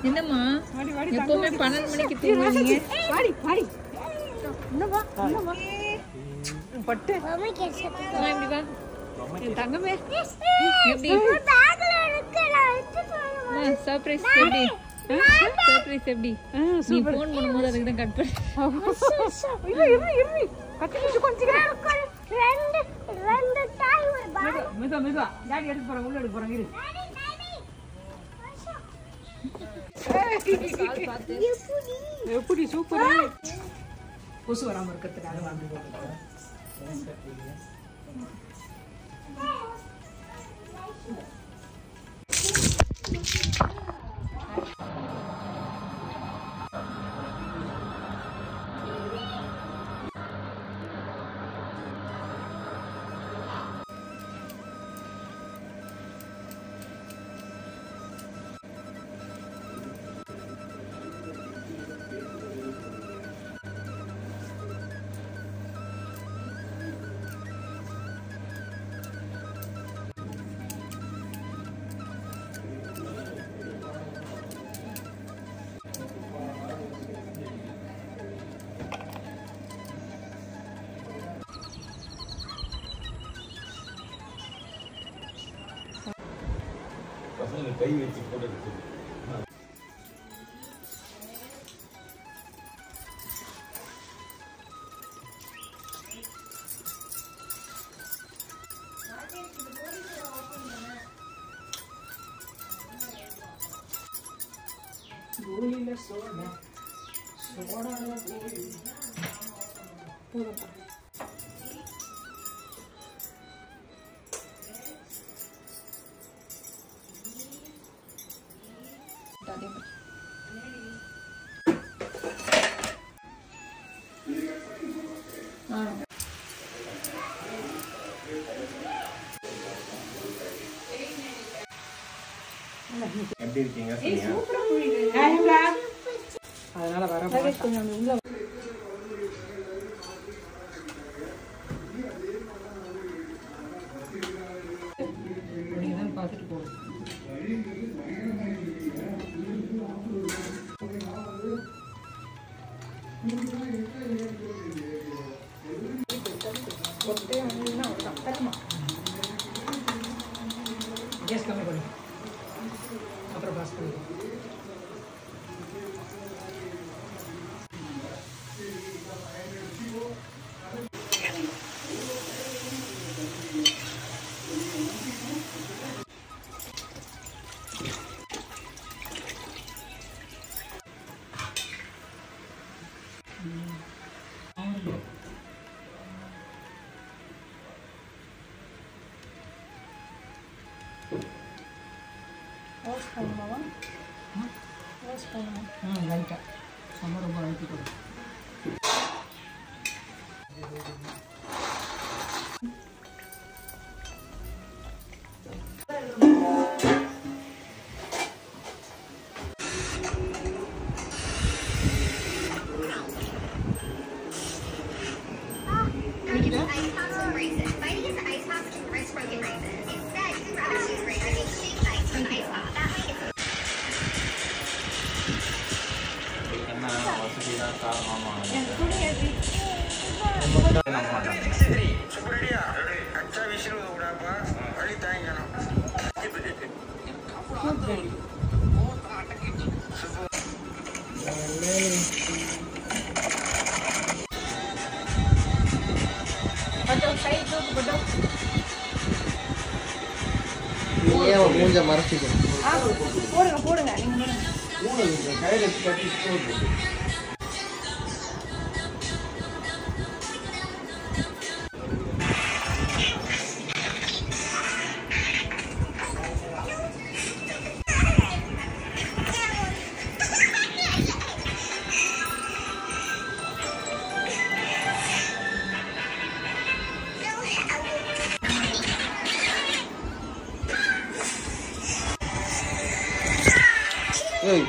என்னம்மா எப்பவுமே 12 மணிக்கு தூங்குவீங்க? பட்டு இப்படி வா தங்கமே. எப்படி சர்ப்ரைஸ்? எப்படி சர்ப்ரைஸ்? எப்படி நீ போன் பண்ணும்போது அதுக்கு தான் கட் பண்ணி எப்படி சூப்பரா கொசு வராம இருக்கிறதுக்காக வாங்கி போட்டுருக்கேன். கை வச்சு போட்டு கோலில சோடா சோடால கோலி போடுப்பா. எப்படி இருக்கீங்க? அதனால வர கொஞ்சம் உள்ள பார்த்துட்டு போகும். கேஸ் கம்மி பண்ணி அப்புறம் பாஸ் பண்ணி லைட்டா ரொம்ப ரொம்ப லைட்டு போடும். மூஞ்ச மறைச்சிக்கும். போடுங்க போடுங்க நீங்க போடுங்க. கையில கட்டி ஸ்டோர் போட்டு. Hey.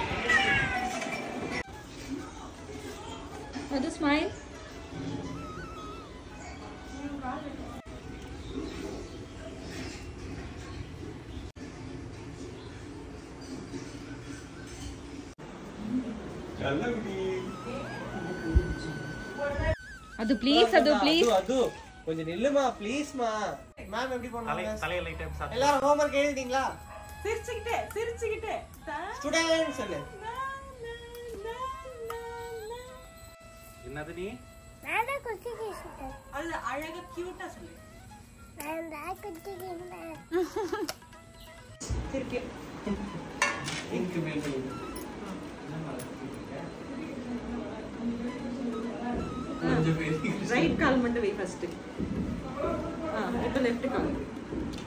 அது ஸ்மைல். அது ப்ளீஸ் அது ப்ளீஸ். அது கொஞ்சம் நில்லுமா ப்ளீஸ்மா. மேம் எப்படி பண்ணுவாங்க? தலைய லைட்டா சாப்பிடு. எல்லாரும் ஹோம்வொர்க் எழுதிட்டீங்களா? சிரிச்சிட்டே ஸ்டூடண்ட்ஸ் சொல்லு. என்னது நீ? நானே குட்டி கேட்டே. அது அழகா கியூட்டா சொல்லு. நான் குட்டி கேட்டே. சிரிக்க. இங்க் மேல் பண்ணு. ரைட் கால் மட்டும் வை ஃபர்ஸ்ட். இப்போ லெஃப்ட் கால்.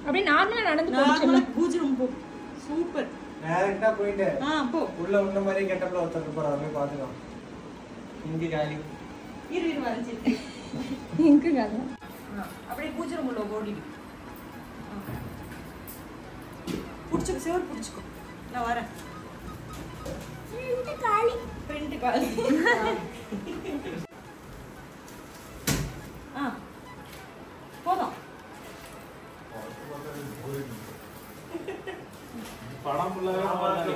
அப்படியே நார்மலா நடந்து நார்மலா பூஜ்ரம் போ. சூப்பர். டைரக்டா போயிடு. போ. உள்ள உன்ன மாதிரி கெட்டப்ல ஒருத்தர் போறாரு போய் பாத்துக்கலாம். இங்க காலி. இரு வரைஞ்சிட்டு. இங்கு கால. அப்படியே பூஜ்ரம் உள்ள ஓடிடு. புடிச்சுக்க சேவர் புடிச்சுக்கோ. நான் வரேன். பிரிண்ட் காலி. போதும். படம் ஃபுல்லாவே பாருங்க.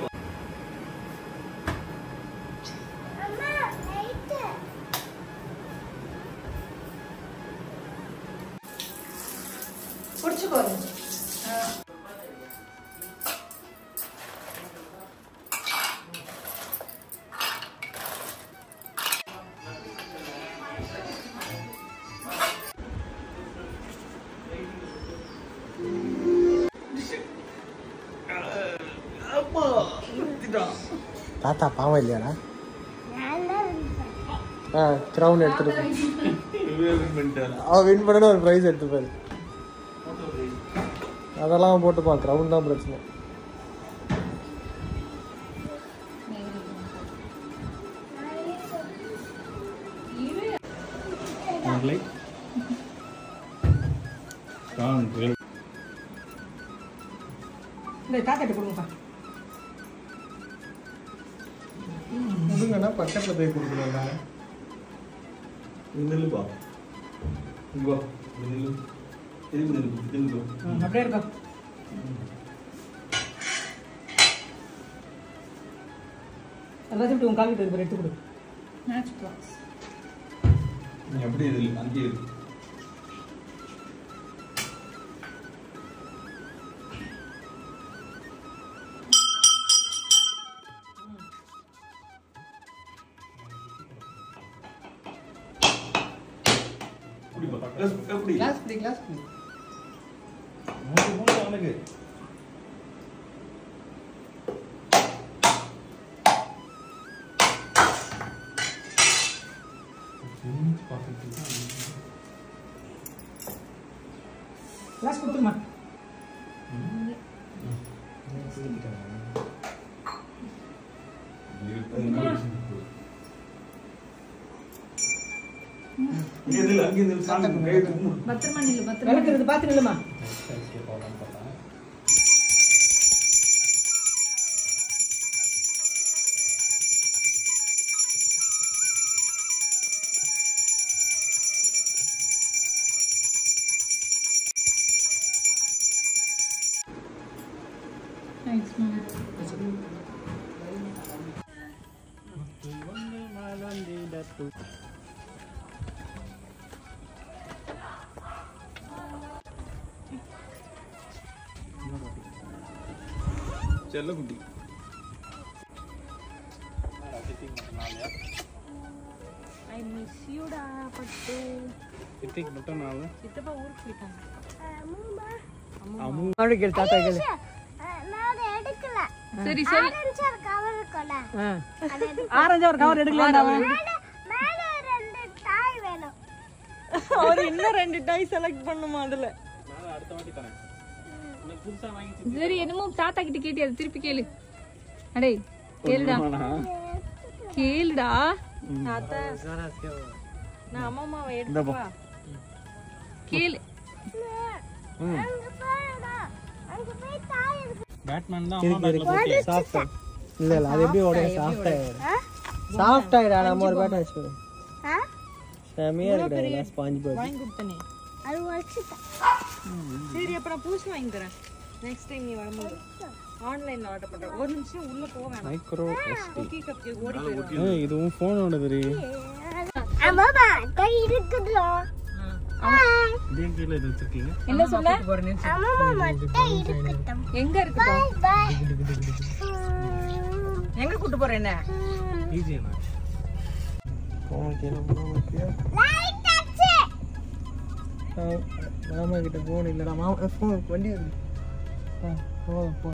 அம்மா லைட். புடிச்சுக்கோ. தாத்தா பாவம் இல்லையாடா? நான் கிரவுன் எடுத்துட்டு அவன் வின் பண்ண ஒரு பிரைஸ் எடுத்துப்பாரு. அதெல்லாம் போட்டுப்பான். கிரவுன் தான் பிரச்சனை. இந்த தாத்தாட்ட கொடுங்கப்பா. முடுங்கன்னா பக்கத்துல போய் கொடுக்கணும்டா. நில்லுப்பா. இங்க வா. நில்லு. திரும்பி நில்லு. அப்படியே இருக்கா. எல்லாத்தையும் உன் கால் கிட்ட எடுத்து கொடு. Match box. நீ அப்படியே நில்லு. அங்கே இரு. எப்படி கிளாஸ் பிடி கிளாஸ் பிடி. மூணு அவனுக்கு கிளாஸ் கொடுத்துருமா. பத்திரமா நில்லு பத்திரமா. விளக்குறது பார்த்து நில்லுமா. Thanks, Mom. செல்ல குட்டி I miss you டா பட்டு. இத்திக்கு மட்டும் நான் சித்தப்பா ஊருக்கு போயிட்டாங்க. அம்மா அம்மா கேள் தாத்தா கேள். சரி சரி ஆரஞ்சு ஒரு கவர் இருக்கும்ல ஆரஞ்சு ஒரு கவர் எடுக்கல மேல ரெண்டு டாய் வேணும். அவர் இன்னும் 2 டாய் செலக்ட் பண்ணுமா அதுல. நான் அடுத்த வாட்டி தரேன். உனக்கு புதுசா வாங்கி சரி என்னமோ தாத்தா கிட்ட கேட்டி அது திருப்பி கேளு. அடே கேளுடா கேளுடா. தாத்தா நான் அம்மாவை எடுத்துவா கேளு. அங்க பாருடா. அங்க போய் டாய் இருக்கு. பேட்மேன் தான் அம்மா பேட்ல போட்டு சாஃப்ட் இல்ல இல்ல அது எப்படி ஓட சாஃப்ட் ஆயிடும். சாஃப்ட் ஆயிடா நம்ம ஒரு பேட் வச்சு ஆ? செமையா இருக்குடா ஸ்பாஞ்ச் பால். வாங்கி கொடுத்தனே. அது வச்சுட்டா. சரி அப்ப நான் புதுசு வாங்கி தரேன். நெக்ஸ்ட் டைம் நீ வரும்போது ஆன்லைன்ல ஆர்டர் பண்றேன். ஒரு நிமிஷம் உள்ள போவேன். மைக்ரோ குக்கி கப் ஓடி போயிடும். ஏய் இதுவும் ஃபோனோடதுரி. அம்மா டாய் இருக்குதுடா. இதே கீழ இது வச்சிருக்கீங்க. என்ன சொன்ன? அம்மா மட்டும் இருக்கட்டும். எங்க இருக்கு? பாய். எங்க கூட்டி போற என்ன? ஈஸியானா? போன் கேளு மாமா. லைட் அடிச்சு. மாமா கிட்ட போன் இல்லடா. மாமா போன் வண்டி வருது. போ.